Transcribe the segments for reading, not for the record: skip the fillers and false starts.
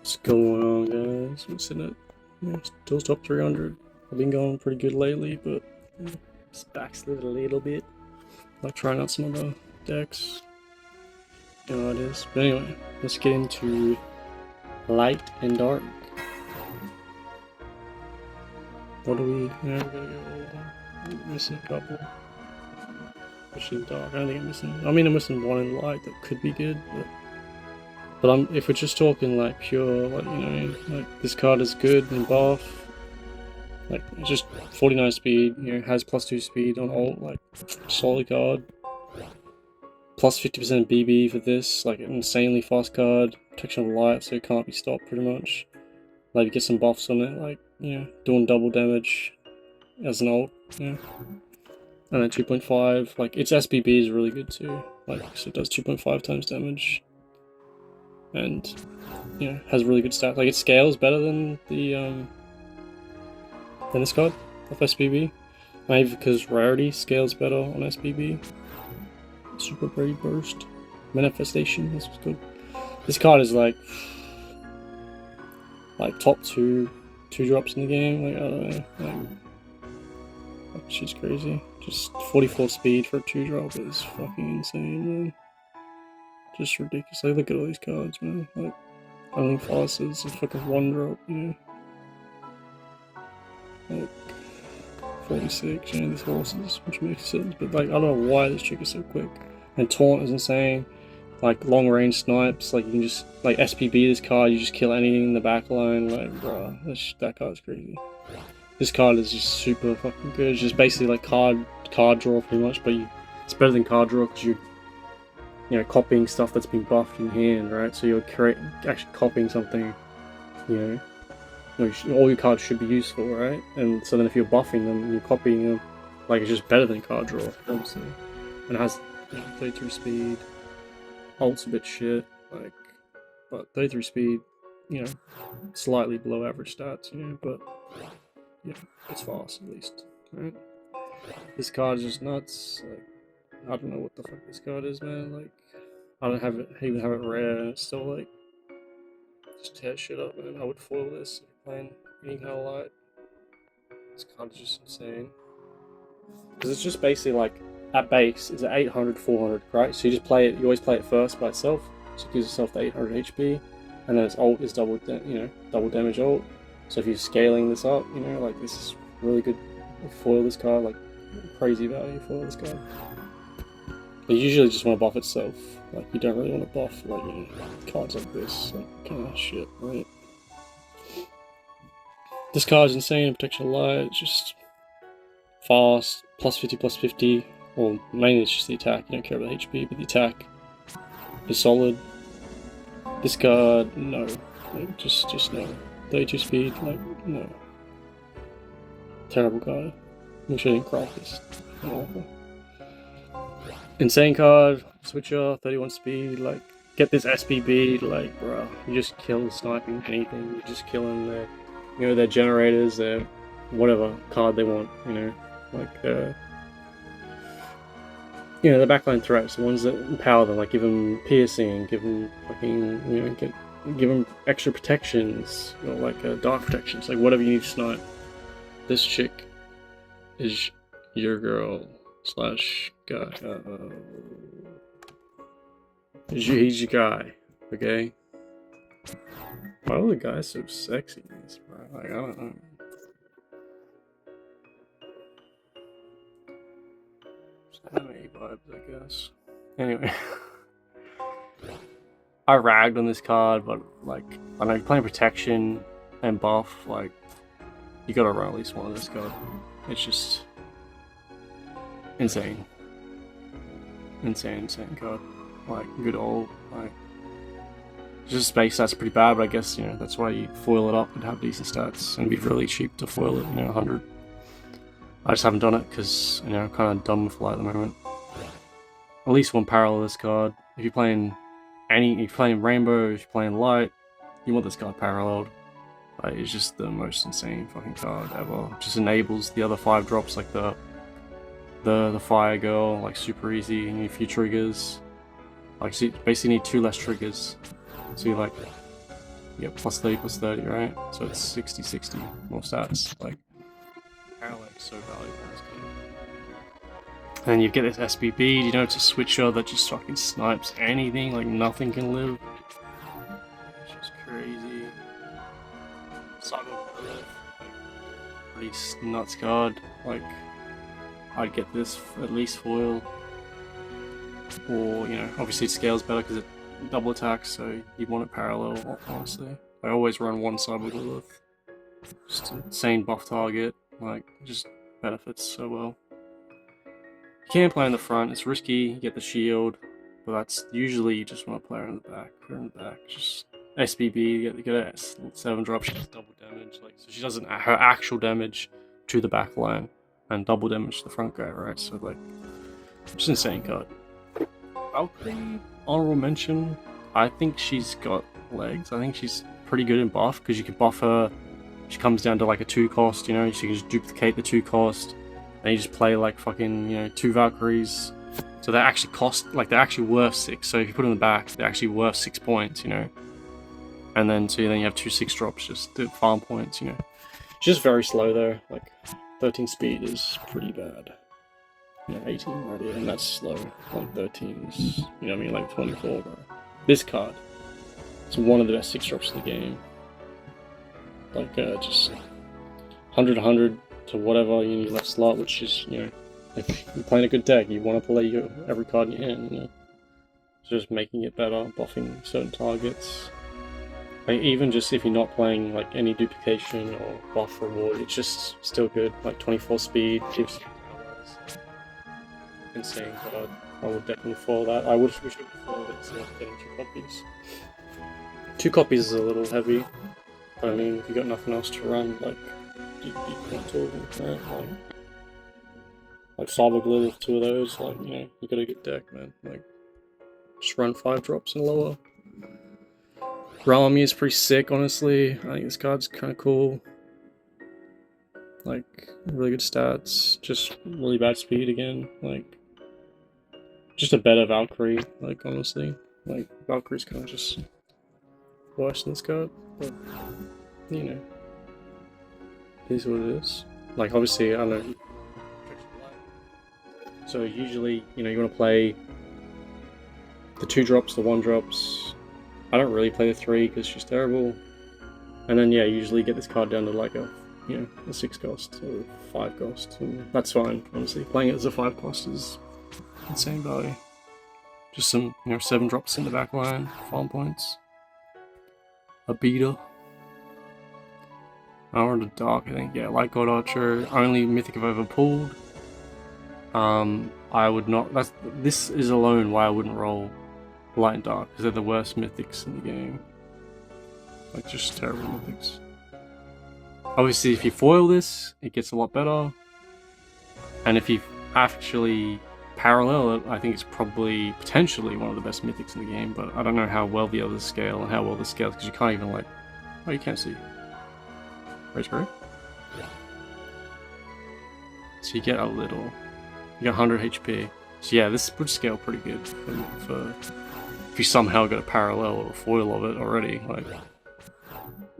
What's going on, guys? I'm sitting at still top 300. I've been going pretty good lately, but it's backslid a little bit. Like trying out some other decks. You know how it is. But anyway, let's get into light and dark. What do we? Yeah, we gotta go. We're missing a couple. Especially dark. I don't think I'm missing. I mean, I'm missing one in light that could be good, but if we're just talking like pure, like, you know, like this card is good in buff, like it's just 49 speed, you know, has +2 speed on ult, like solid card. Plus 50% BB for this, like an insanely fast card. Protection of light, so it can't be stopped pretty much. Like you get some buffs on it, like, you know, doing double damage as an ult, yeah. And then 2.5, like its SBB is really good too. Like, so it does 2.5 times damage. And, you know, has really good stats. Like, it scales better than the than this card of SBB. Maybe because rarity scales better on SBB. Super Berry Burst. Manifestation, this was good. This card is like top two drops in the game. Like, I don't know. Like shit's crazy. Just 44 speed for a 2-drop is fucking insane, man. Just ridiculous. Like, look at all these cards, man. Like, only fast is a fucking 1-drop, you know. Like 46, you know, these horses, which makes sense. But like, I don't know why this trick is so quick. And taunt is insane. Like long range snipes, like you can just like SPB this card, you just kill anything in the back line. Like, bro, that card's crazy. This card is just super fucking good. It's just basically like card draw pretty much, but it's better than card draw because you know, copying stuff that's been buffed in hand, right? So you're actually copying something, you know, all your cards should be useful, right? And so then if you're buffing them and you're copying them, like, it's just better than card draw, obviously. And it has, you know, 33 speed. Ult's a bit shit, like, but 33 speed, you know, slightly below average stats, you know, but yeah, it's fast at least, right? This card is just nuts. Like, I don't know what the fuck this card is, man. Like, I don't have it, even have it rare, and it's still like just tear shit up, man. I would foil this if you're playing any kind of light. This card is just insane because it's just basically like at base it's at 800, 400, right? So you just play it. You always play it first by itself, so it gives yourself the 800 HP, and then its ult is double damage ult. So if you're scaling this up, you know, like, this is really good. Foil this card, like crazy value. Foil this card. But you usually just want to buff itself. Like, you don't really want to buff, like, you know, cards like this, like, kind of shit, right? This card's insane. Protection of light, it's just fast, plus 50, plus 50. Well, mainly it's just the attack. You don't care about the HP, but the attack is solid. This card, no, like, just no. 32 speed, like, no. Terrible card. Wish I didn't craft this. Awful. Insane card, switcher, 31 speed, like, get this SPB, like, bro, you just kill sniping anything, you're just killing their, you know, their generators, their whatever card they want, you know, like, you know, the backline threats, the ones that empower them, like, give them piercing, give them fucking, you know, give them extra protections, you know, like, dark protections, like, whatever you need to snipe. This chick is your girl / guy. He's your guy, okay? Why are the guys so sexy in this, bro? Like, I don't know. Anime vibes, I guess. Anyway. I ragged on this card, but, like, I know, playing protection and buff, like, you gotta run at least one of this card. It's just insane. Insane card. Like, good old, like, just space stats pretty bad, but I guess, you know, that's why you foil it up and have decent stats, and it'd be really cheap to foil it, you know, 100. I just haven't done it because, you know, I'm kind of done with light at the moment. At least one parallel this card. If you're playing rainbow, if you're playing light, you want this card paralleled. Like, it's just the most insane fucking card ever. It just enables the other 5 drops, like the fire girl, like, super easy. You need a few triggers. Like, so you basically need 2 less triggers. So you, like, you get +30/+30, right? So it's 60/60 more stats. Like, parallel is so valuable in this game. And you get this SBB, you know, it's a switcher that just fucking snipes anything, like nothing can live. It's just crazy. Cyber pretty nuts card. Like, I'd get this at least foil. Or, you know, obviously it scales better because it double attacks, so you want it parallel, honestly. I always run one Cyber Lilith. Just an insane buff target, like, just benefits so well. You can play in the front, it's risky, you get the shield, but that's usually you just want to play her in the back. Put her in the back, just SBB, you get a 7-drop, she does double damage, like, so she does her actual damage to the back line, and double damage to the front guy, right? So, like, just insane card. Valkyrie, honorable mention. I think she's got legs. I think she's pretty good in buff because you can buff her. She comes down to like a 2 cost, you know, so you can just duplicate the 2 cost, and you just play like fucking, you know, 2 Valkyries. So they actually cost, like, they're actually worth 6. So if you put them in the back, they're actually worth 6 points, you know. And then then you have 2 6-drops just to farm points, you know. She's just very slow though. Like 13 speed is pretty bad. You know, 18 already, and that's slow. Like 13's, you know what I mean, like 24, bro. This card, it's one of the best 6-drops in the game. Like, just 100 to whatever you need left slot, which is, you know, if you're playing a good deck, you want to play every card in your hand, you know. Just making it better, buffing certain targets. Like, even just if you're not playing, like, any duplication or buff reward, it's just still good. Like, 24 speed, gives insane card. I would definitely follow that. I wish we should follow it instead of getting 2 copies. 2 copies is a little heavy, but I mean, if you got nothing else to run, like, you can't talk, right? Like Cyber Glue with 2 of those, like, you know, you got a good deck, man. Like, just run 5 drops and lower. Rami is pretty sick, honestly. I think this card's kind of cool. Like, really good stats, just really bad speed again, like, just a better Valkyrie, like, honestly. Like, Valkyrie's kind of just worse than this card, but, you know, it is what it is. Like, obviously, I don't know. So usually, you know, you want to play the 2 drops, the 1 drops. I don't really play the 3 because she's terrible. And then, yeah, usually get this card down to like a, you know, a 6 cost or 5 cost. And that's fine, honestly. Playing it as a 5 cost is insane value. Just some, you know, 7 drops in the back line, farm points. A beater. Hour into Dark, I think. Yeah, Light God Archer. Only Mythic I've ever pulled. I would not. This is alone why I wouldn't roll Light and Dark, because they're the worst mythics in the game. Like, just terrible mythics. Obviously, if you foil this, it gets a lot better. And if you actually parallel it, I think it's probably potentially one of the best mythics in the game, but I don't know how well the others scale and how well this scales, because you can't even, like... Oh, you can't see. Raise grade? So you get a little. You get 100 HP. So yeah, this would scale pretty good for if you somehow got a parallel or a foil of it already. Like,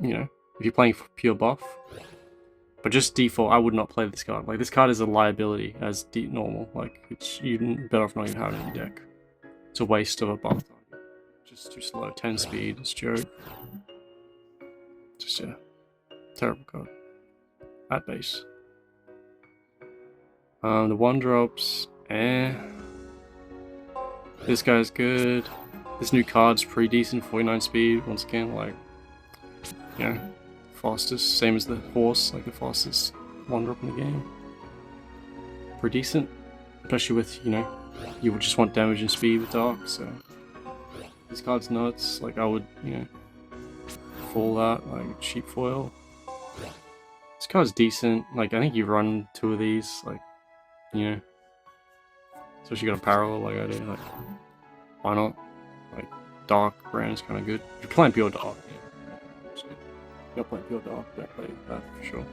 you know, if you're playing for pure buff. But just default, I would not play this card. Like, this card is a liability as normal. Like, it's you better off not even having it in your deck. It's a waste of a buff target. Just too slow. 10 speed, it's a joke. Just, yeah. Terrible card. At base. The 1 drops, This guy's good. This new card's pretty decent, 49 speed, once again, like, you know, fastest, same as the horse, like the fastest 1 drop in the game. Pretty decent, especially with, you know, you would just want damage and speed with Dark, so this card's nuts. Like, I would, you know, fall that, like, cheap foil. This card's decent. Like, I think you run 2 of these, like, you know, especially got a parallel like I do, like, why not? Like, Dark brand is kind of good. If you're playing pure Dark, yeah, it's good. You're playing pure Dark, don't play that for sure.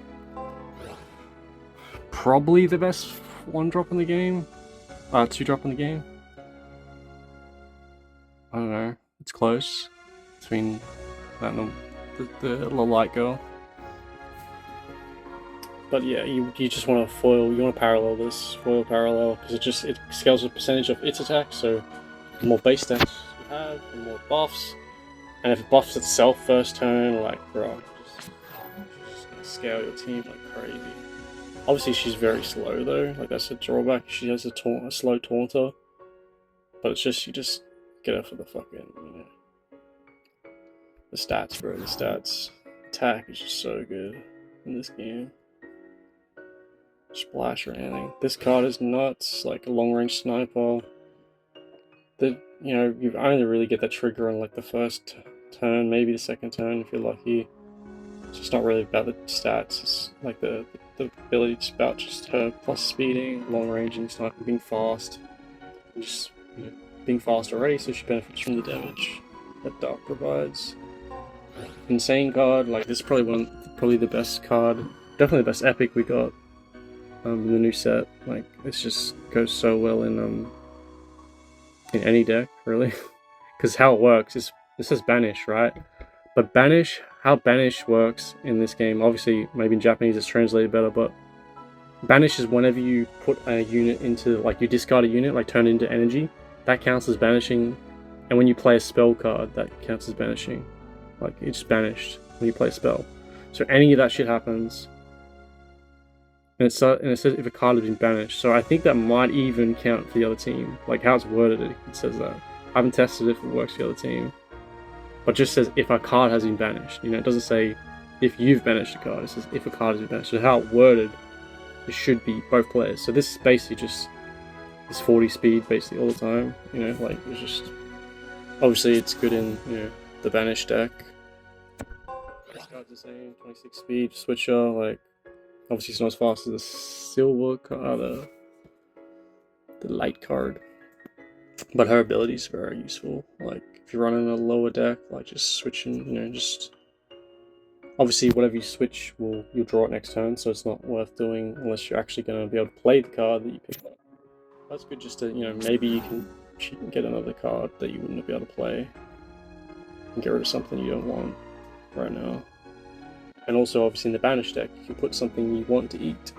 Probably the best 1 drop in the game, 2 drop in the game. I don't know, it's close between that and the light girl. But yeah, you just want to foil, you want to parallel this, foil parallel, because it scales the percentage of its attack, so the more base stats you have, the more buffs, and if it buffs itself first turn, like, bro, just gonna scale your team like crazy. Obviously she's very slow though, like that's a drawback, she has a slow taunter, but it's just, you just get her for the fucking, you know, the stats, bro, the stats. Attack is just so good in this game. Splash or anything. This card is nuts, like a long range sniper. You know, you only really get that trigger on like the first turn, maybe the second turn if you're lucky. It's just not really about the stats, it's like the ability to about just her plus speeding, long ranging, sniping, being fast. Just, you know, being fast already, so she benefits from the damage that Dark provides. Insane card, like this is probably the best card, definitely the best epic we got. The new set, like this just goes so well in any deck, really. Because how it works is, this is banish, right? But how banish works in this game, obviously maybe in Japanese it's translated better, but banish is whenever you put a unit into, like you discard a unit, like turn it into energy, that counts as banishing, and when you play a spell card, that counts as banishing. Like it's banished when you play a spell. So any of that shit happens. And it says if a card has been banished. So I think that might even count for the other team. Like how it's worded, it says that. I haven't tested if it works for the other team. But it just says if a card has been banished. You know, it doesn't say if you've banished a card. It says if a card has been banished. So how it's worded, it should be both players. So this is basically just this 40 speed basically all the time. You know, like it's just, obviously it's good in, you know, the banished deck. This card's the same, 26 speed, switcher, like obviously it's not as fast as the silver card, the light card. But her ability is very useful. Like if you're running a lower deck, like just switching, you know, just obviously whatever you switch you'll draw it next turn, so it's not worth doing unless you're actually going to be able to play the card that you picked up. That's good just to, you know, maybe you can get another card that you wouldn't be able to play and get rid of something you don't want right now. And also, obviously, in the banish deck, you can put something you want to eat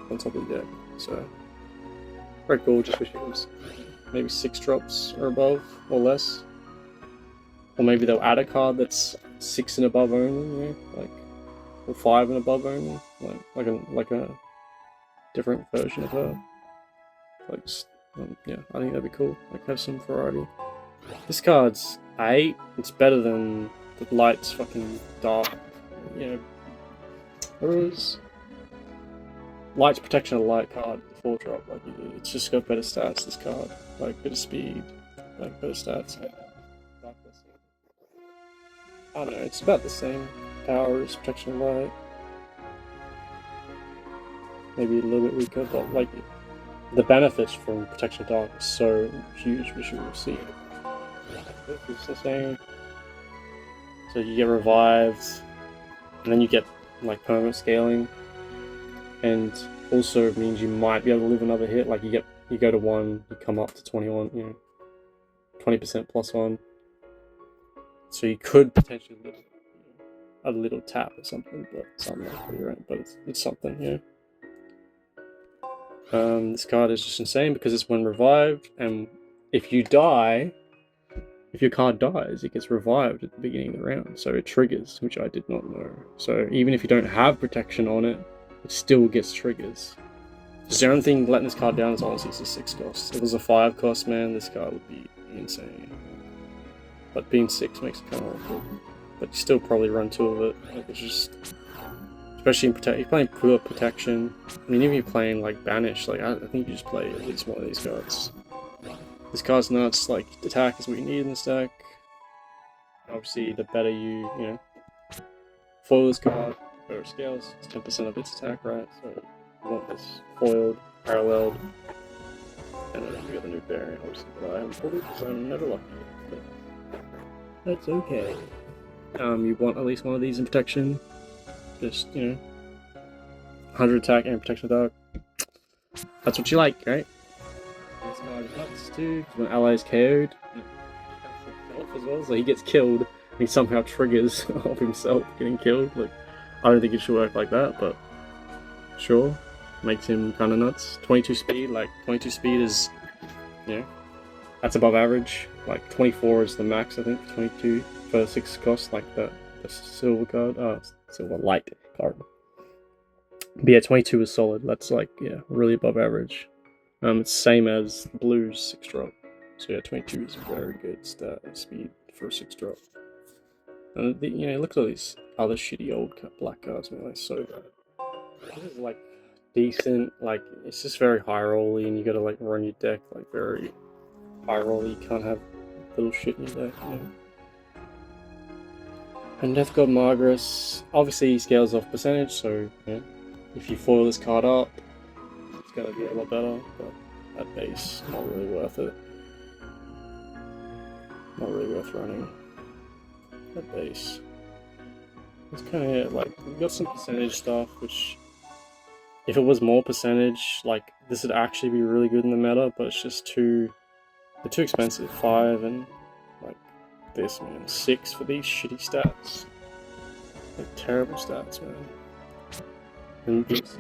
on top of the deck. So, very cool. Just wish it was maybe 6 drops or above, or less. Or maybe they'll add a card that's 6 and above only, you know? Like, or 5 and above only, like a different version of her. Like, yeah, I think that'd be cool. Like, have some variety. This card's 8. It's better than the light's fucking dark, you know. What is Light's Protection of Light card, the 4-drop, like it's just got better stats, this card. Like better speed, like better stats. I don't know, it's about the same power as Protection of Light. Maybe a little bit weaker, but like the benefits from Protection of Dark is so huge, which you will see. It's the same. So you get revived, and then you get like permanent scaling, and also means you might be able to live another hit. Like you go to 1, you come up to 21, you know, 20% plus 1. So you could potentially live a little tap or something, but it's unlikely, right? But it's something, you know. This card is just insane because it's when revived, and if you die, if your card dies, it gets revived at the beginning of the round, so it triggers, which I did not know. So even if you don't have protection on it, it still gets triggers. Just the only thing letting this card down is honestly it's a 6 cost. If it was a 5 cost, man, this card would be insane. But being 6 makes it kind of awkward. But you still probably run 2 of it. Like it's just, especially in you're playing pure protection. I mean, even if you're playing like banish, like I think you just play at least one of these cards. This card's nuts, like, attack is what you need in this deck. Obviously, the better you know, foil this card, better it scales, it's 10% of its attack, right? So, you want this foiled, paralleled, and then you got the new variant, obviously, but I haven't pulled it because I'm never lucky, but that's okay. You want at least one of these in protection, just, you know, 100 attack and protection dark. That's what you like, right? This card is nuts too, when ally is KO'd, as well, so he gets killed, he somehow triggers of himself getting killed. Like, I don't think it should work like that, but sure, makes him kind of nuts. 22 speed, like 22 speed is, you know, that's above average. Like 24 is the max, I think. 22 for 6 cost, like the silver card, silver light card. But yeah, 22 is solid. That's like, yeah, really above average. It's same as blue's 6 drop. So yeah, 22 is a very good speed for a 6 drop. And you know, look at all these other shitty old black cards, man. They're so bad. This is like decent, like it's just very high rolly, and you gotta like run your deck like very high rolly. You can't have little shit in your deck, you know. And Death God Margress, obviously he scales off percentage, so yeah, if you foil this card up, it's gonna be a lot better, but at base, not really worth it. Not really worth running at base. It's kind of it, like, we've got some percentage stuff, which, if it was more percentage, like, this would actually be really good in the meta, but it's just they're too expensive. 5 and, like, this, man. 6 for these shitty stats. Like, terrible stats, man. And this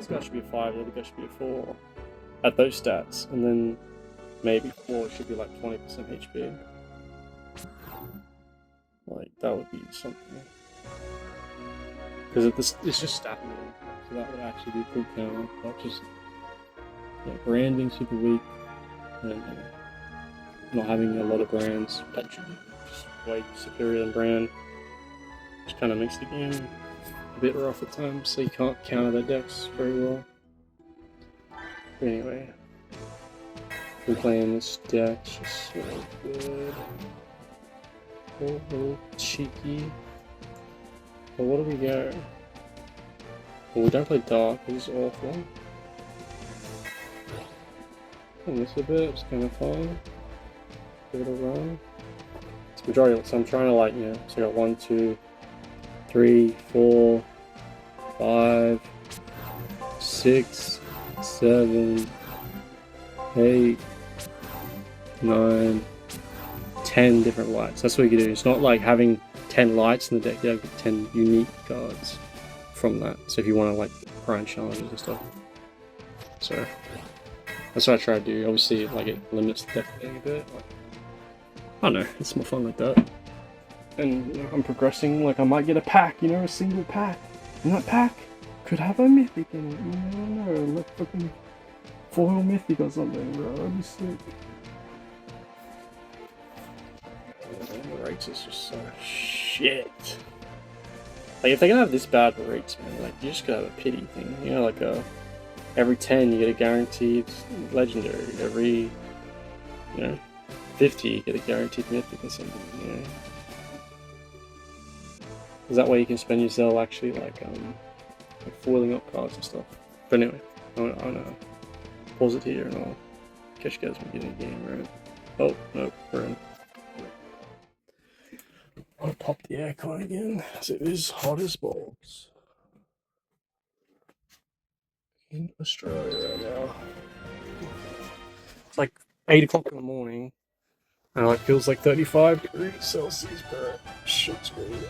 guy should be a 5, the other guy should be a 4. At those stats, and then maybe 4 should be like 20% HP. Like, that would be something. Because it's just stat mode, so that would actually be a cool counter. Not just, yeah, brand being super weak, and not having a lot of brands, actually just way superior than brand, which kind of makes the game a bit rough at times, so you can't counter their decks very well. But anyway, we're playing this deck, it's just so good. A little cheeky. But what do we go? Well, we don't play dark, this is awful. I miss a bit, it's kind of fun. Give it a run. It's majority, so I'm trying to, like, you know, so I got 1, 2, 3, 4, 5, 6, 7, 8, 9, 10 different lights. That's what you can do. It's not like having 10 lights in the deck, you have 10 unique cards from that. So if you want to like grind challenges and stuff. So that's what I try to do. Obviously, like, it limits the deck a bit. Like, I don't know, it's more fun like that. And, you know, I'm progressing, like I might get a pack, you know, a single pack. And that pack could have a mythic in it, you know, like fucking foil mythic or something, bro. That'd be sick. The rates is just so shit. Like, if they're gonna have this bad rates, man, like, you just gotta have a pity thing. You know, like every 10 you get a guaranteed legendary. Every, you know, 50 you get a guaranteed mythic or something, you know. Because that way you can spend your Zell actually like foiling up cards and stuff. But anyway, I'm gonna pause it here and I'll catch you guys when we get in the game, right? Oh, no, we're in. I'll pop the aircon again, as it is hot as balls in Australia right now. It's like 8 o'clock in the morning, and it feels like 35 degrees Celsius, bro. Shit's really good.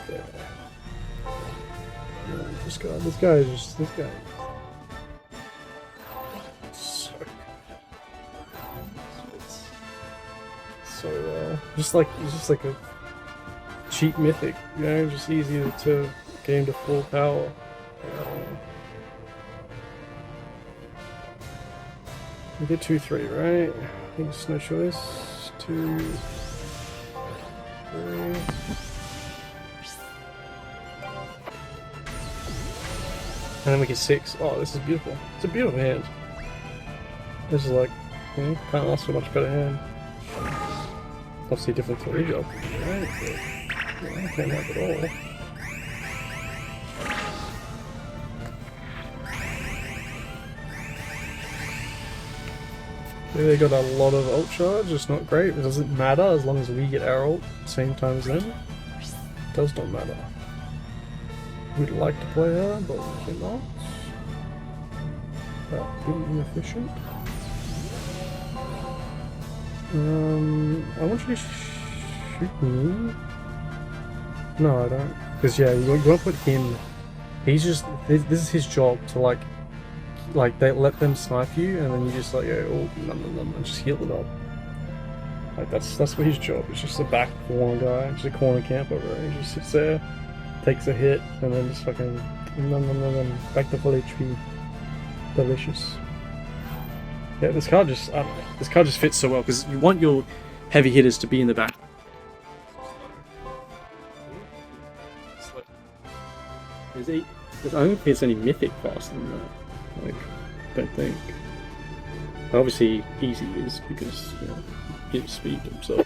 Yeah. This guy is just, this guy. So just like, it's just like a cheap mythic, you know, just easy to get him to full power. We get 2-3, right? I think it's no choice. 2, 3. And then we get 6. Oh, this is beautiful. It's a beautiful hand. This is like, you know, can't ask for a much better hand. Obviously different 3 job, right? But, yeah, I can't have it all. They got a lot of ult charge, it's not great, it doesn't matter as long as we get our ult at the same time as them. It does not matter. We'd like to play her, but we cannot. That would be inefficient. I want you to shoot me. No, I don't. Because yeah, you want to put him. He's just. This is his job to like they let them snipe you, and then you just like go, oh, and just heal it up. Like that's what his job. It's just a back corner guy, just a corner camper, right? He just sits there, takes a hit, and then just fucking back to full HP. Delicious. Yeah, this card just I don't know. This card just fits so well because you want your heavy hitters to be in the back. I don't think it's any mythic faster than that. Like, I don't think. Obviously, easy is because you know he gives speed himself.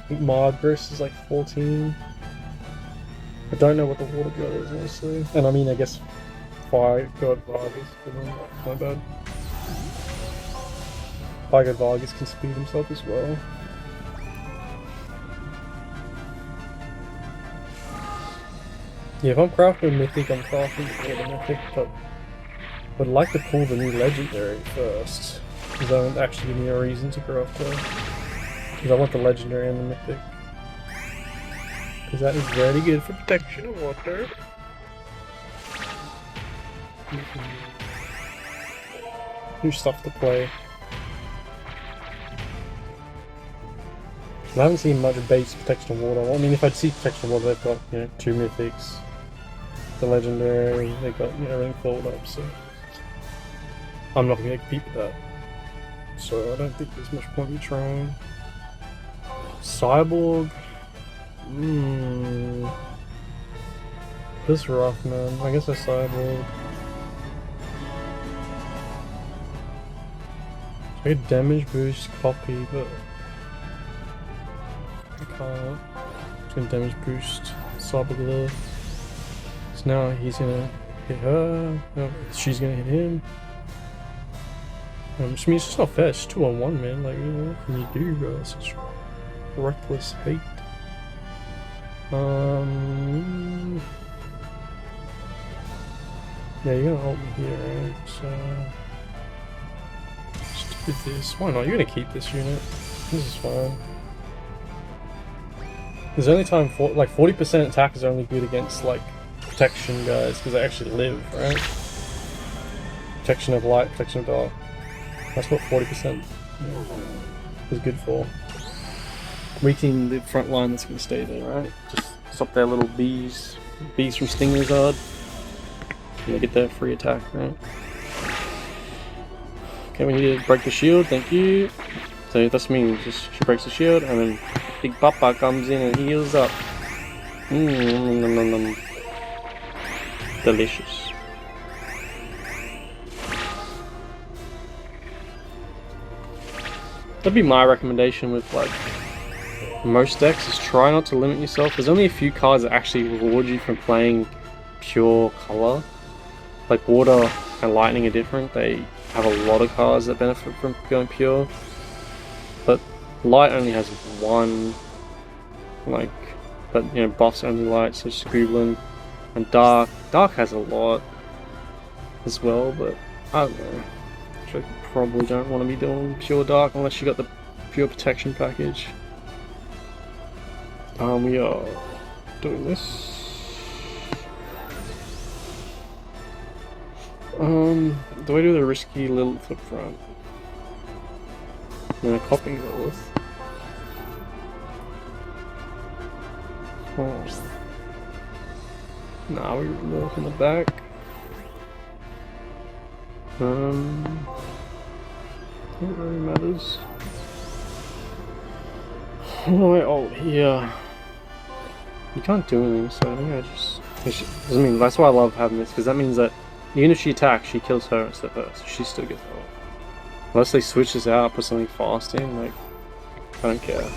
Margress is like 14. I don't know what the water god is honestly, and I mean I guess fire god Vargas, but my bad. Fire god Vargas can speed himself as well. Yeah, if I'm crafting a mythic, I'm crafting for the mythic, but would like to pull the new legendary first, because that would actually give me a reason to craft her. Because I want the legendary and the mythic. Because that is very good for protection of water. New stuff to play. I haven't seen much base protection of water. I mean, if I'd see protection of water, they've got, you know, 2 mythics. The legendary, they've got, you know, everything filled up, so I'm not going to compete with that. So I don't think there's much point in trying. Cyborg? This rough, man. I guess a cyborg. I could damage boost copy, but I can't. It's gonna damage boost Cyberglove. So now he's gonna hit her. No, she's gonna hit him. I mean, it's just not fair. It's 2-on-1, man. Like, you know, what can you do, bro? It's such reckless hate. Yeah, you're gonna ult me here, right? So just do this. Why not? You're gonna keep this unit. This is fine. There's only time for like 40% attack is only good against like protection guys because they actually live, right? Protection of light, protection of dark. That's what 40% is good for. Weakening the front line that's gonna stay there, right? Just stop their little bees from stinging as hard. And they get their free attack, right? Okay, we need to break the shield, thank you. So that's me, just she breaks the shield and then Big Papa comes in and heals up. Delicious. That'd be my recommendation with like most decks, is try not to limit yourself. There's only a few cards that actually reward you from playing pure color. Like water and lightning are different. They have a lot of cards that benefit from going pure. But light only has one, like, but you know, buffs only light, so Scribbling. And dark has a lot as well, but I don't know. I probably don't want to be doing pure dark unless you got the pure protection package. We are doing this. Do I do the risky Lilith up front? I'm gonna copy Lilith. Oh. Nah, we walk in the back. It really matters. Alright, oh here. You can't do anything, so I think I mean, that's why I love having this, because that means that even if she attacks, she kills her instead of her, so she still gets ult. Unless they switch this out, put something fast in, like, I don't care.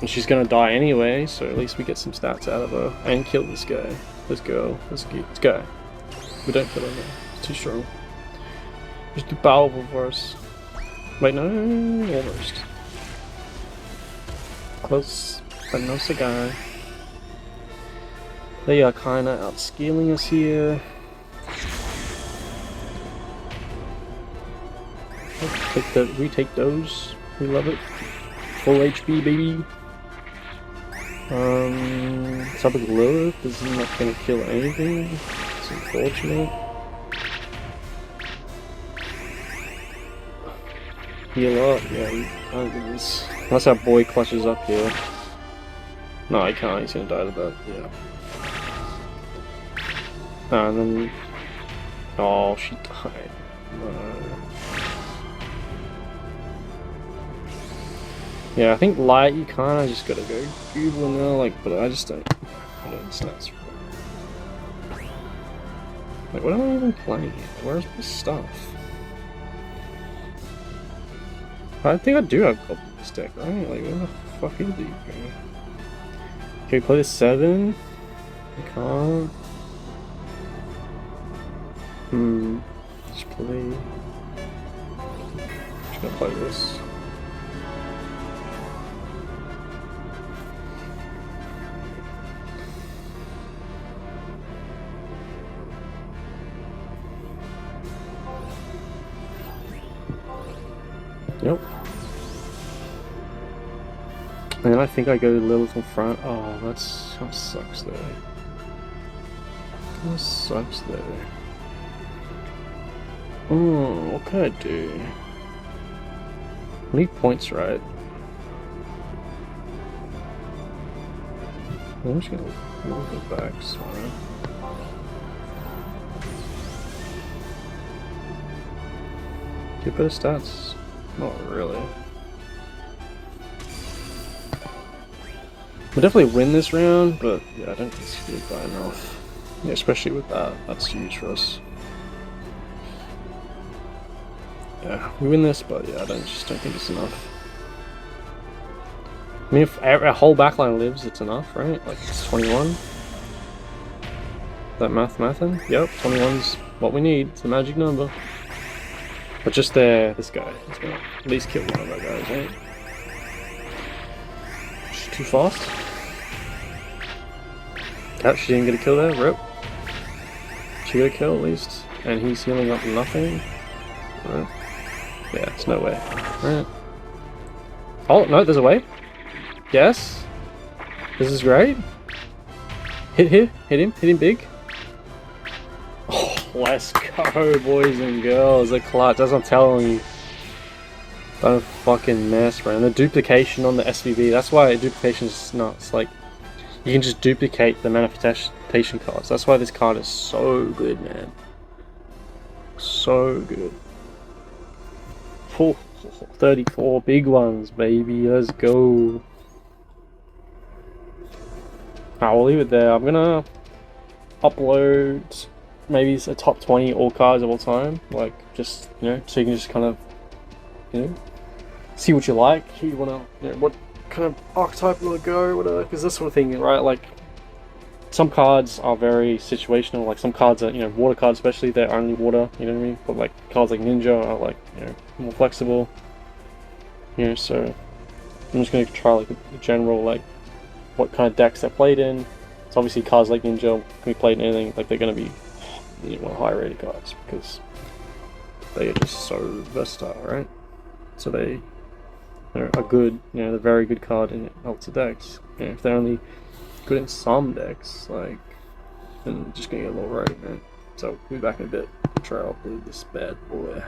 And she's gonna die anyway, so at least we get some stats out of her. And kill this guy. Let's go. Let's go. We don't kill her now. It's too strong. Just too powerful for us. Wait, no, almost. Close, but no cigar. They are kinda outscaling us here. We take those. We love it. Full HP, baby. Topic Lilith is not gonna kill anything. It's unfortunate. Heal up, yeah, we can't do this. Unless our boy clutches up here. No, he can't, he's gonna die to that, yeah. And then... Oh, she died. No. Yeah, I think light, you kinda just gotta go Google now, like, but I just don't know the stats. Like, what am I even playing here? Where's my stuff? I think I do have gold in this deck, right? Like, where the fuck is he? Okay, play this 7. I can't. Just play. Just gonna play this. Yep. And then I think I go Lilith in front. Oh, that sucks though. That sucks though. Oh, what can I do? I need points, right? I'm just gonna move it back, sorry. Get better stats. Not really. We'll definitely win this round, but yeah, I don't think it's good by enough. Yeah, especially with that. That's huge for us. Yeah, we win this, but yeah, I just don't think it's enough. I mean, if our whole backline lives, it's enough, right? Like, it's 21. That mathin'? Yep, 21's what we need. It's the magic number. But just this guy is gonna at least kill one of our guys, right? She's too fast. Cat, she didn't get a kill there, rip. She got a kill at least. And he's healing up nothing. Right. Yeah, there's no way. Right. Oh, no, there's a way. Yes. This is great. Hit him big. Oh, let's go, boys and girls. The clutch, that's what I'm telling you. Don't fucking mess, man. The duplication on the SVB, that's why duplication is nuts. Like, you can just duplicate the manifestation cards. That's why this card is so good, man. So good. 34 big ones, baby. Let's go. Alright, we'll leave it there. I'm gonna upload maybe it's a top 20 all cards of all time. Like, just, you know, so you can just kind of, you know, see what you like. Who you wanna, you know, what kind of archetype you wanna go, whatever. Because this sort of thing, right? Like, some cards are very situational. Like, some cards are, you know, water cards especially, they're only water, you know what I mean? But like cards like Ninja are like, you know, more flexible. You know, so I'm just gonna try like a general, like, what kind of decks they're played in. So obviously cards like Ninja can be played in anything, like they're gonna be, you know, high rated cards because they are just so versatile, right? So they are good, you know, they're very good card in lots of decks. You know, if they're only good in some decks, like, then just gonna get a little rating, man. So we'll be back in a bit. Try to upload this bad boy.